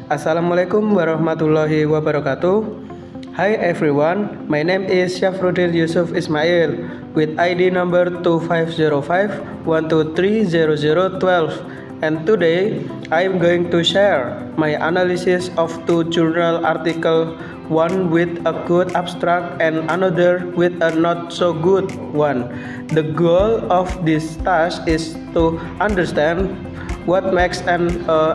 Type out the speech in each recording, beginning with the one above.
Assalamualaikum warahmatullahi wabarakatuh. Hi everyone, my name is Syafruddin Yusuf Ismail with ID number 2505-1230012, and today I am going to share my analysis of two journal articles, one with a good abstract and another with a not so good one. The goal of this task is to understand what makes an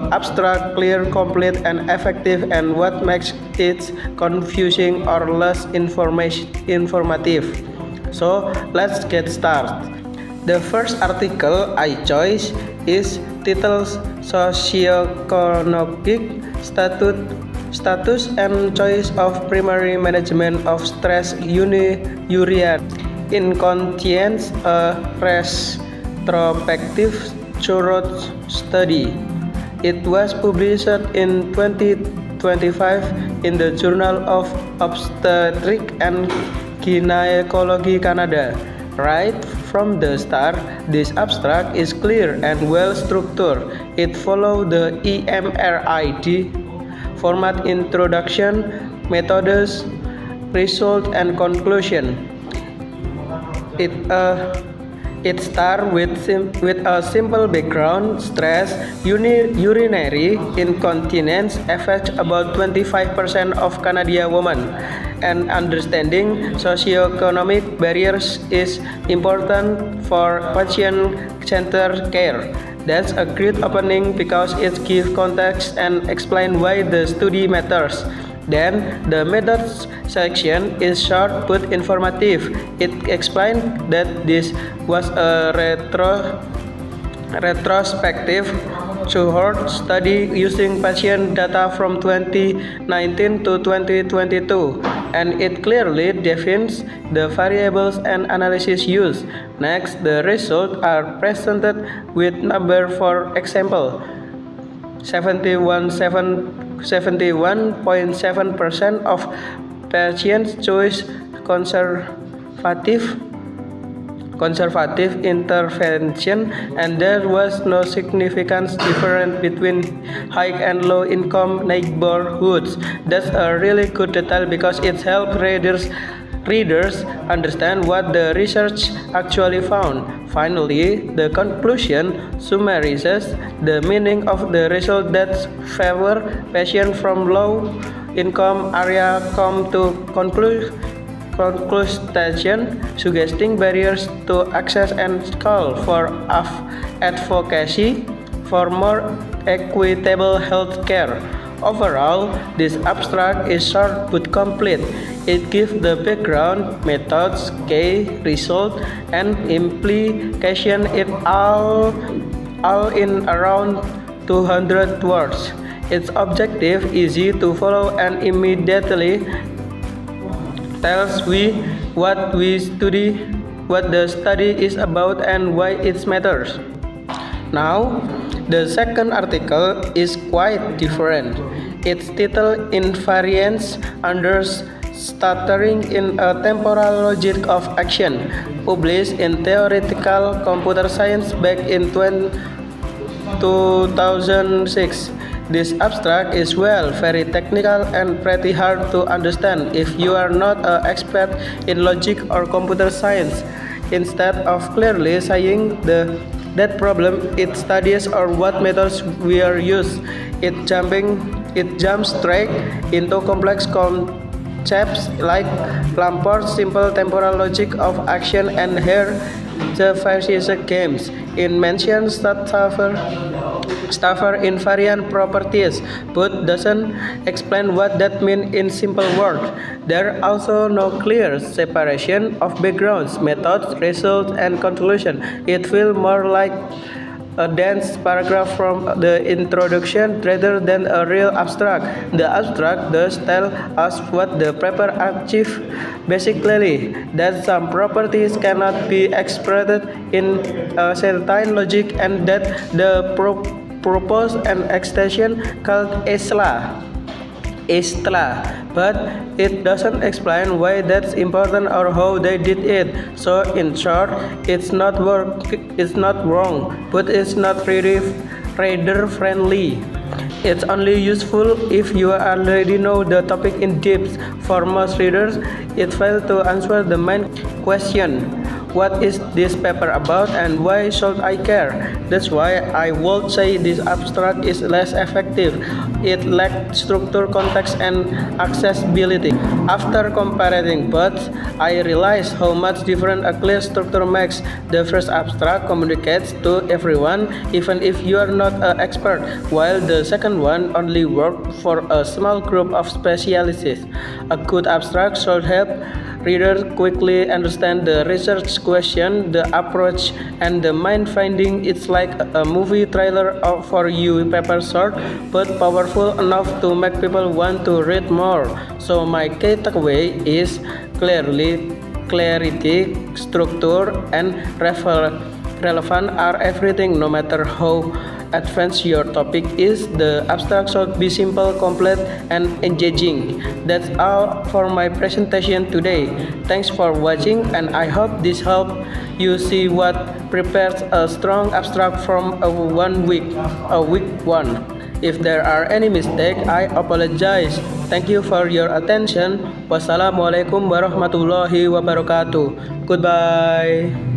abstract clear, complete, and effective, and what makes it confusing or less informative. So let's get started. The first article I chose is titled Socioeconomic Status and Choice of Primary Management of Stress Urinary Incontinence, a retrospective thorough study. It was published in 2025 in the Journal of Obstetrics and Gynecology, Canada. Right from the start, this abstract is clear and well structured. It follows the EMRID format: introduction, methods, result, and conclusion. It starts with a simple background. Stress urinary incontinence affects about 25% of Canadian women, and understanding socioeconomic barriers is important for patient-centered care. That's a great opening because it gives context and explains why the study matters. Then the methods section is short but informative. It explains that this was a retrospective cohort study using patient data from 2019 to 2022, and it clearly defines the variables and analysis used. Next, the results are presented with number. For example, 71.7% of patients chose conservative intervention, and there was no significant difference between high and low income neighborhoods. That's a really good detail because it helps readers understand what the research actually found. Finally, the conclusion summarizes the meaning of the result that favor patients from low income area come to conclusion, suggesting barriers to access and call for advocacy for more equitable health care. Overall, this abstract is short but complete. It gives the background, methods, key result, and implication. It all in around 200 words. Its objective easy to follow and immediately tells what the study is about and why it matters. Now, the second article is quite different. It's titled Invariance Under Stuttering in a Temporal Logic of Action, published in Theoretical Computer Science back in 2006. This abstract is very technical and pretty hard to understand if you are not an expert in logic or computer science. Instead of clearly saying that problem it studies or what methods we are used, it jumps straight into complex concepts like Lamport's simple temporal logic of action, and here the various games. It mentions Stafford invariant properties, but doesn't explain what that means in simple words. There are also no clear separation of backgrounds, methods, results, and conclusion. It feels more like a dense paragraph from the introduction rather than a real abstract. The abstract does tell us what the paper achieves, basically that some properties cannot be expressed in a certain logic, and that the proposed an extension called Istla, but it doesn't explain why that's important or how they did it. So in short, it's not wrong, but it's not reader friendly. It's only useful if you already know the topic in depth. For most readers, it fails to answer the main question. What is this paper about and why should I care? That's why I would say this abstract is less effective. It lacks structure, context, and accessibility. After comparing both, I realized how much different a clear structure makes. The first abstract communicates to everyone, even if you are not an expert, while the second one only works for a small group of specialists. A good abstract should help readers quickly understand the research question, the approach, and the main finding. It's like a movie trailer for you, paper short but powerful enough to make people want to read more. So my key takeaway is clarity, structure, and relevant are everything. No matter how advanced your topic is, the abstract should be simple, complete, and engaging. That's all for my presentation today. Thanks for watching, and I hope this helped you see what prepares a strong abstract from a week one. If there are any mistake, I apologize. Thank you for your attention. Wassalamualaikum warahmatullahi wabarakatuh. Goodbye.